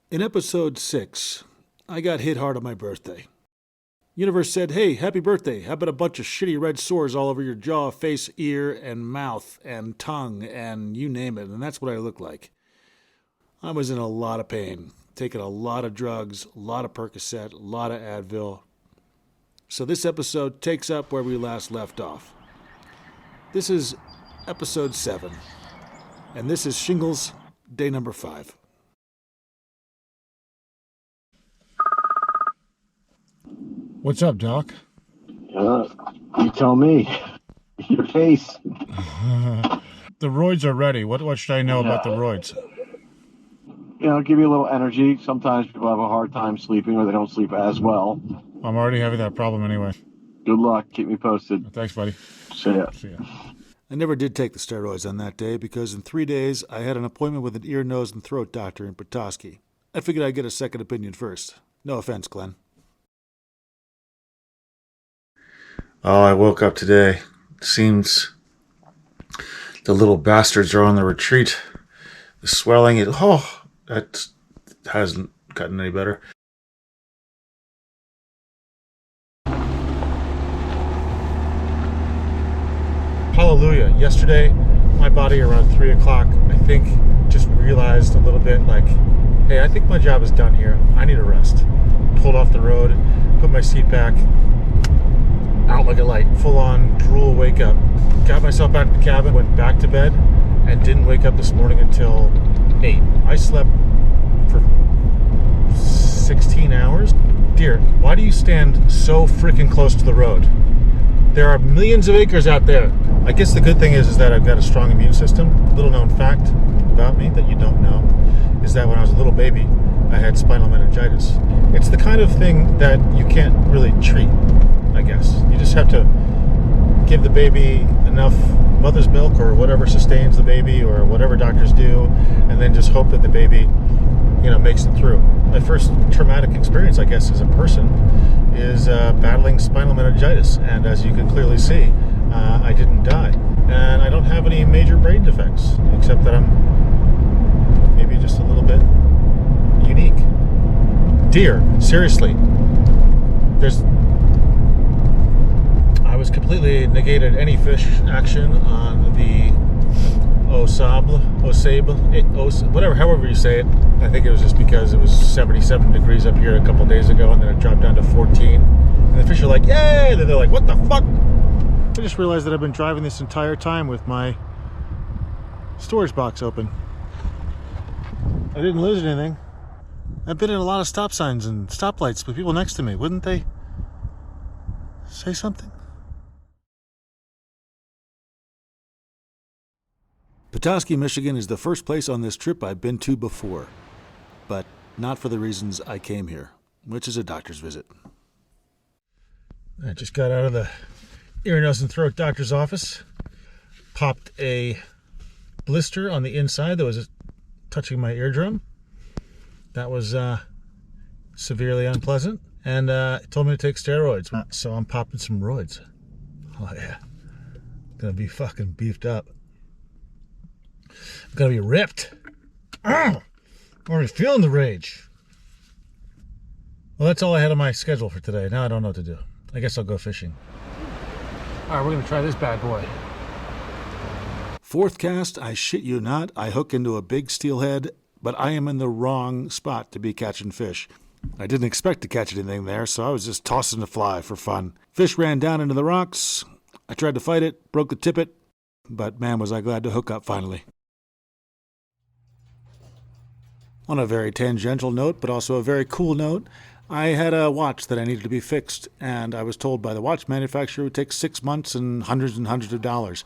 In episode 6, I got hit hard on my birthday. Universe said, hey, happy birthday. How about a bunch of shitty red sores all over your jaw, face, ear, and mouth, and tongue, and you name it. And that's what I look like. I was in a lot of pain, taking a lot of drugs, a lot of Percocet, a lot of Advil. So this episode takes up where we last left off. This is episode 7. And this is Shingles, day number 5. What's up, Doc? You tell me. Your face. The roids are ready. What should I know about the roids? Give you a little energy. Sometimes people have a hard time sleeping or they don't sleep as well. I'm already having that problem anyway. Good luck. Keep me posted. Thanks, buddy. See ya. I never did take the steroids on that day because in 3 days I had an appointment with an ear, nose, and throat doctor in Petosky. I figured I'd get a second opinion first. No offense, Glenn. Oh, I woke up today. Seems the little bastards are on the retreat. The swelling, that hasn't gotten any better. Hallelujah. Yesterday, my body around 3 o'clock, I think, just realized a little bit like, hey, I think my job is done here. I need a rest. Pulled off the road, put my seat back, out like a light, full on drool wake up. Got myself back to the cabin, went back to bed, and didn't wake up this morning until 8. I slept for 16 hours. Dear, why do you stand so freaking close to the road? There are millions of acres out there. I guess the good thing is that I've got a strong immune system. Little known fact about me that you don't know is that when I was a little baby, I had spinal meningitis. It's the kind of thing that you can't really treat, I guess. You just have to give the baby enough mother's milk or whatever sustains the baby or whatever doctors do, and then just hope that the baby, makes it through. My first traumatic experience, I guess, as a person is battling spinal meningitis, and as you can clearly see, I didn't die. And I don't have any major brain defects, except that I'm maybe just a little bit unique. Dear, seriously, I was completely negated any fish action on the however you say it. I think it was just because it was 77 degrees up here a couple days ago, and then it dropped down to 14. And the fish are like, yay! And then they're like, what the fuck? I just realized that I've been driving this entire time with my storage box open. I didn't lose anything. I've been in a lot of stop signs and stoplights with people next to me. Wouldn't they say something? Petosky, Michigan is the first place on this trip I've been to before, but not for the reasons I came here, which is a doctor's visit. I just got out of the ear, nose, and throat doctor's office, popped a blister on the inside that was touching my eardrum. That was severely unpleasant, and told me to take steroids, so I'm popping some roids. Oh yeah, gonna be fucking beefed up. I'm gonna be ripped. I'm already feeling the rage. Well, that's all I had on my schedule for today. Now I don't know what to do. I guess I'll go fishing. All right, we're gonna try this bad boy. Fourth cast, I shit you not, I hook into a big steelhead, but I am in the wrong spot to be catching fish. I didn't expect to catch anything there, so I was just tossing the fly for fun. Fish ran down into the rocks. I tried to fight it, broke the tippet, but man, was I glad to hook up finally. On a very tangential note, but also a very cool note, I had a watch that I needed to be fixed, and I was told by the watch manufacturer it would take 6 months and hundreds of dollars.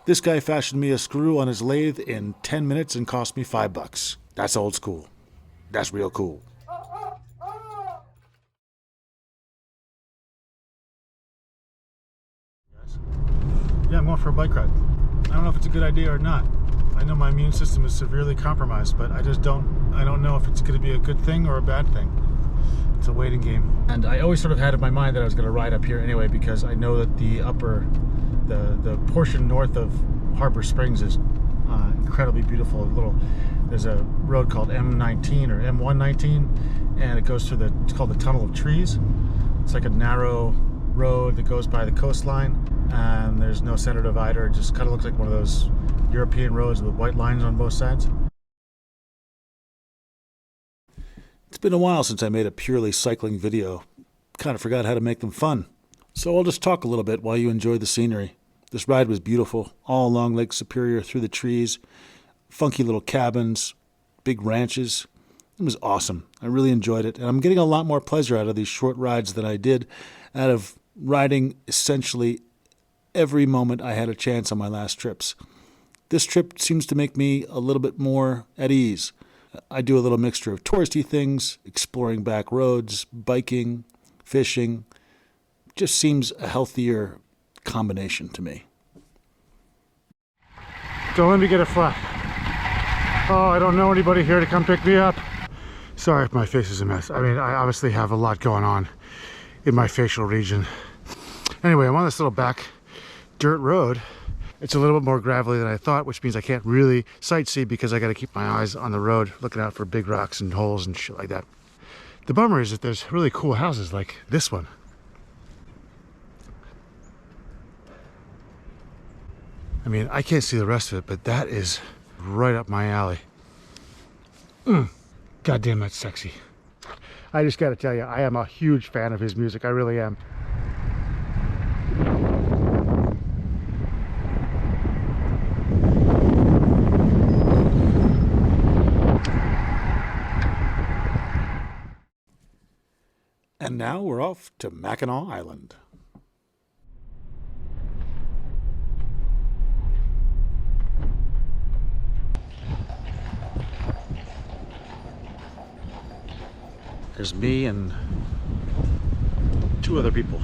This guy fashioned me a screw on his lathe in 10 minutes and cost me $5. That's old school. That's real cool. Yeah, I'm going for a bike ride. I don't know if it's a good idea or not. I know my immune system is severely compromised, but I don't know if it's going to be a good thing or a bad thing. It's a waiting game. And I always sort of had in my mind that I was going to ride up here anyway, because I know that the portion north of Harbor Springs is incredibly beautiful. A little There's a road called M19 or M119, and it goes through it's called the Tunnel of Trees. It's like a narrow road that goes by the coastline, and there's no center divider. It just kind of looks like one of those European roads with white lines on both sides. It's been a while since I made a purely cycling video. Kind of forgot how to make them fun. So I'll just talk a little bit while you enjoy the scenery. This ride was beautiful, all along Lake Superior through the trees, funky little cabins, big ranches. It was awesome. I really enjoyed it, and I'm getting a lot more pleasure out of these short rides than I did out of riding essentially every moment I had a chance on my last trips. This trip seems to make me a little bit more at ease. I do a little mixture of touristy things, exploring back roads, biking, fishing. Just seems a healthier combination to me. Don't let me get a flat. Oh, I don't know anybody here to come pick me up. Sorry if my face is a mess. I mean, I obviously have a lot going on in my facial region. Anyway, I'm on this little back dirt road. It's a little bit more gravelly than I thought, which means I can't really sightsee because I got to keep my eyes on the road, looking out for big rocks and holes and shit like that. The bummer is that there's really cool houses like this one. I mean, I can't see the rest of it, but that is right up my alley. God damn, that's sexy. I just got to tell you, I am a huge fan of his music. I really am. And now we're off to Mackinac Island. There's me and 2 other people.